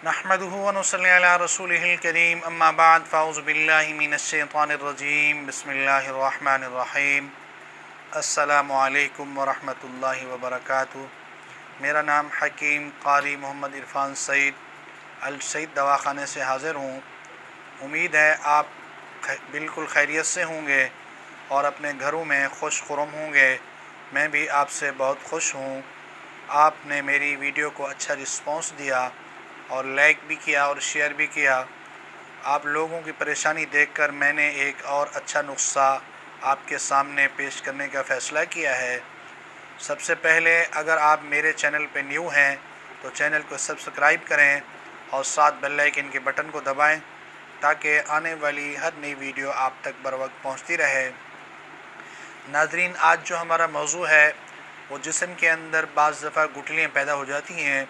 नहमदुहु व नसल्ली अला रसूलिहिल करीम अम्मा बाद फ़ाऊज़ु बिल्लाहि मिनश्शैतानिर रजीम बिस्मिल्लाहिर रहमानिर रहीम अस्सलामु अलैकुम व रहमतुल्लाहि व बरकातुहू। मेरा नाम हकीम क़ारी मोहम्मद इरफ़ान सईद अल सईद दवाख़ाने से हाज़िर हूँ। उम्मीद है आप बिल्कुल खैरियत से होंगे और अपने घरों में खुश खुरम होंगे। मैं भी आपसे बहुत खुश हूँ। आपने मेरी वीडियो को अच्छा रिस्पांस दिया और लाइक भी किया और शेयर भी किया। आप लोगों की परेशानी देखकर मैंने एक और अच्छा नुस्ख़ा आपके सामने पेश करने का फ़ैसला किया है। सबसे पहले अगर आप मेरे चैनल पर न्यू हैं तो चैनल को सब्सक्राइब करें और साथ बेल आइकन के बटन को दबाएं ताकि आने वाली हर नई वीडियो आप तक बर वक्त पहुँचती रहे। नाज़रीन, आज जो हमारा मौजू है वो जिस्म के अंदर बाज़ दफ़ा गुठलियाँ पैदा हो जाती हैं,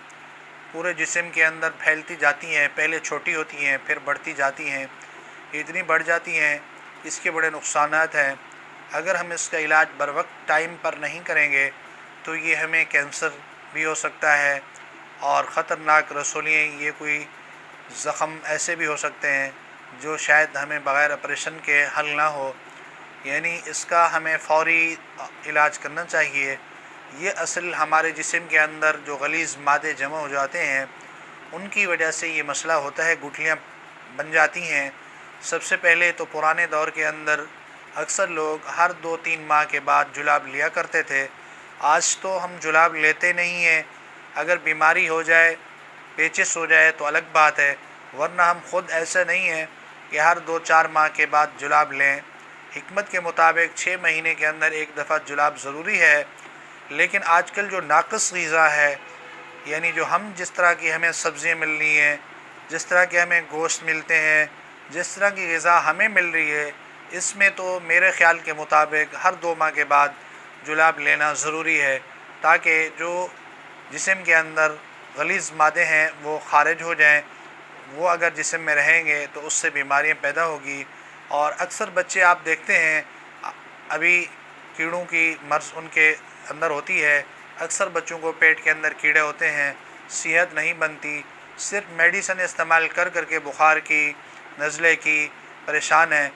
पूरे जिस्म के अंदर फैलती जाती हैं। पहले छोटी होती हैं, फिर बढ़ती जाती हैं, इतनी बढ़ जाती हैं, इसके बड़े नुकसानात हैं। अगर हम इसका इलाज बर वक्त टाइम पर नहीं करेंगे तो ये हमें कैंसर भी हो सकता है और ख़तरनाक रसौलियाँ, ये कोई ज़ख़म ऐसे भी हो सकते हैं जो शायद हमें बग़ैर ऑपरेशन के हल ना हो। यानी इसका हमें फ़ौरी इलाज करना चाहिए। ये असल हमारे जिस्म के अंदर जो गलीज़ मादे जमा हो जाते हैं उनकी वजह से ये मसला होता है, गुठलियाँ बन जाती हैं। सबसे पहले तो पुराने दौर के अंदर अक्सर लोग हर 2-3 माह के बाद जुलाब लिया करते थे। आज तो हम जुलाब लेते नहीं हैं। अगर बीमारी हो जाए, पेचिश हो जाए तो अलग बात है, वरना हम ख़ुद ऐसा नहीं है कि हर 2-4 माह के बाद जुलाब लें। हिकमत के मुताबिक 6 महीने के अंदर एक दफ़ा जुलाब ज़रूरी है। लेकिन आजकल जो नाक़िस ग़िज़ा है, यानी जो हम जिस तरह की हमें सब्ज़ियाँ मिल रही हैं, जिस तरह के हमें गोश्त मिलते हैं, जिस तरह की ग़िज़ा हमें मिल रही है, इसमें तो मेरे ख़्याल के मुताबिक हर 2 माह के बाद जुलाब लेना ज़रूरी है ताकि जो जिस्म के अंदर गलीज़ मादे हैं वो ख़ारिज हो जाएँ। वो अगर जिस्म में रहेंगे तो उससे बीमारियाँ पैदा होगी। और अक्सर बच्चे आप देखते हैं अभी कीड़ों की मर्ज़ उनके अंदर होती है। अक्सर बच्चों को पेट के अंदर कीड़े होते हैं, सेहत नहीं बनती, सिर्फ मेडिसिन इस्तेमाल कर के बुखार की, नज़ले की परेशान है।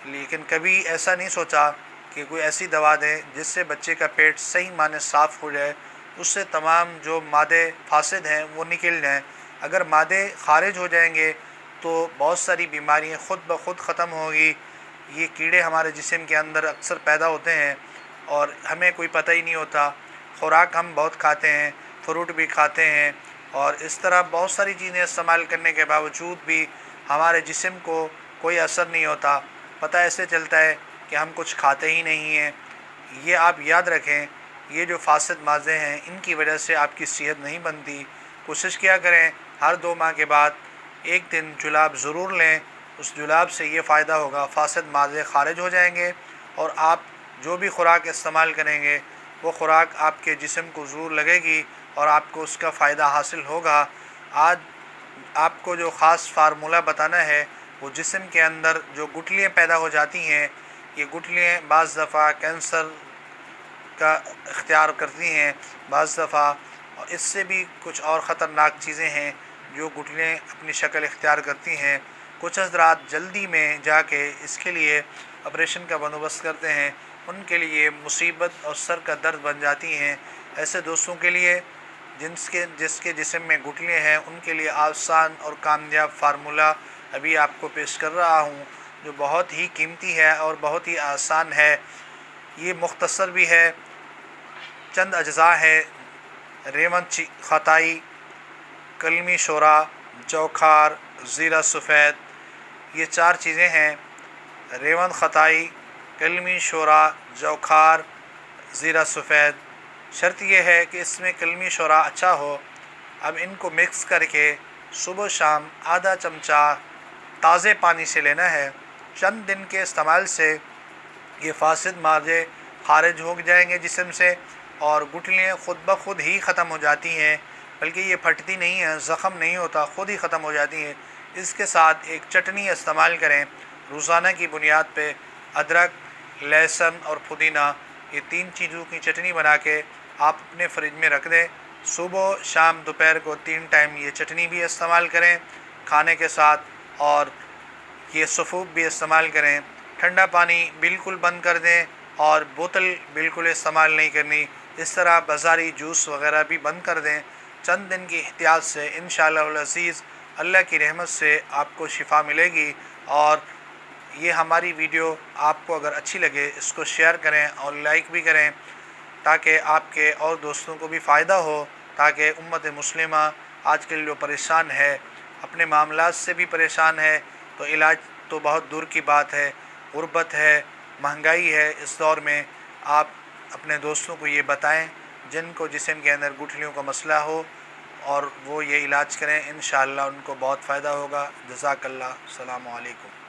लेकिन कभी ऐसा नहीं सोचा कि कोई ऐसी दवा दें जिससे बच्चे का पेट सही माने साफ़ हो जाए, उससे तमाम जो मादे फासिद हैं वो निकल जाएँ। अगर मादे ख़ारिज हो जाएंगे तो बहुत सारी बीमारियाँ ख़ुद ब खुद ख़त्म होगी। ये कीड़े हमारे जिस्म के अंदर अक्सर पैदा होते हैं और हमें कोई पता ही नहीं होता। खुराक हम बहुत खाते हैं, फ्रूट भी खाते हैं और इस तरह बहुत सारी चीज़ें इस्तेमाल करने के बावजूद भी हमारे जिस्म को कोई असर नहीं होता। पता ऐसे चलता है कि हम कुछ खाते ही नहीं हैं। ये आप याद रखें, ये जो फासिद मादे हैं इनकी वजह से आपकी सेहत नहीं बनती। कोशिश किया करें हर 2 माह के बाद एक दिन जुलाब ज़रूर लें। उस जुलाब से ये फ़ायदा होगा, फासिद मादे ख़ारिज हो जाएंगे और आप जो भी खुराक इस्तेमाल करेंगे वो खुराक आपके जिस्म को ज़रूर लगेगी और आपको उसका फ़ायदा हासिल होगा। आज आपको जो ख़ास फार्मूला बताना है वो जिस्म के अंदर जो गुठलियाँ पैदा हो जाती हैं, ये गुठलियाँ बाज़ दफ़ा कैंसर का इख्तियार करती हैं, बाज़ दफ़ा और इससे भी कुछ और ख़तरनाक चीज़ें हैं जो गुठलियाँ अपनी शक्ल इख्तियार करती हैं। कुछ हज़रात जल्दी में जाके इसके लिए ऑपरेशन का बंदोबस्त करते हैं, उनके लिए मुसीबत और सर का दर्द बन जाती हैं। ऐसे दोस्तों के लिए जिसके जिस्म में गुठलियाँ हैं उनके लिए आसान और कामयाब फार्मूला अभी आपको पेश कर रहा हूँ, जो बहुत ही कीमती है और बहुत ही आसान है। ये मुख्तसर भी है, चंद अज्जा है: रेवन खताई, कलमी शोरा, जौखार, ज़ीरा सफ़ेद। ये 4 चीज़ें हैं: रेवन खताई, कलमी शोरा, जौखार, ज़ीरा सफ़ेद। शर्त यह है कि इसमें कलमी शोरा अच्छा हो। अब इनको मिक्स करके सुबह शाम आधा चमचा ताज़े पानी से लेना है। चंद दिन के इस्तेमाल से ये फासिद मादे ख़ारिज हो जाएंगे जिस्म से और गुठलियाँ ख़ुद ब खुद ही ख़त्म हो जाती हैं, बल्कि ये फटती नहीं हैं, ज़ख़म नहीं होता, ख़ुद ही ख़त्म हो जाती हैं। इसके साथ एक चटनी इस्तेमाल करें रोज़ाना की बुनियाद पे। अदरक, लहसुन और पुदीना, ये 3 चीज़ों की चटनी बना के आप अपने फ्रिज में रख दें صبح شام دوپہر کو 3 ٹائم یہ چٹنی بھی استعمال کریں کھانے کے ساتھ، اور یہ سفوف بھی استعمال کریں۔ ٹھنڈا پانی بالکل بند کر دیں اور بوتل بالکل استعمال نہیں کرنی۔ اس طرح بازاری جوس وغیرہ بھی بند کر دیں۔ چند دن کی احتیاط سے انشاءاللہ العزیز اللہ کی رحمت سے آپ کو شفا ملے گی۔ اور یہ ہماری ویڈیو آپ کو اگر اچھی لگے اس کو شیئر کریں اور لائک بھی کریں، تاکہ آپ کے اور دوستوں کو بھی فائدہ ہو، تاکہ امت مسلمہ آج کل جو پریشان ہے، اپنے معاملات سے بھی پریشان ہے، تو علاج تو بہت دور کی بات ہے، غربت ہے، مہنگائی ہے۔ اس دور میں آپ اپنے دوستوں کو یہ بتائیں جن کو جسم کے اندر گٹھلیوں کا مسئلہ ہو، اور وہ یہ علاج کریں، انشاءاللہ ان کو بہت فائدہ ہوگا۔ جزاک اللہ، السلام علیکم۔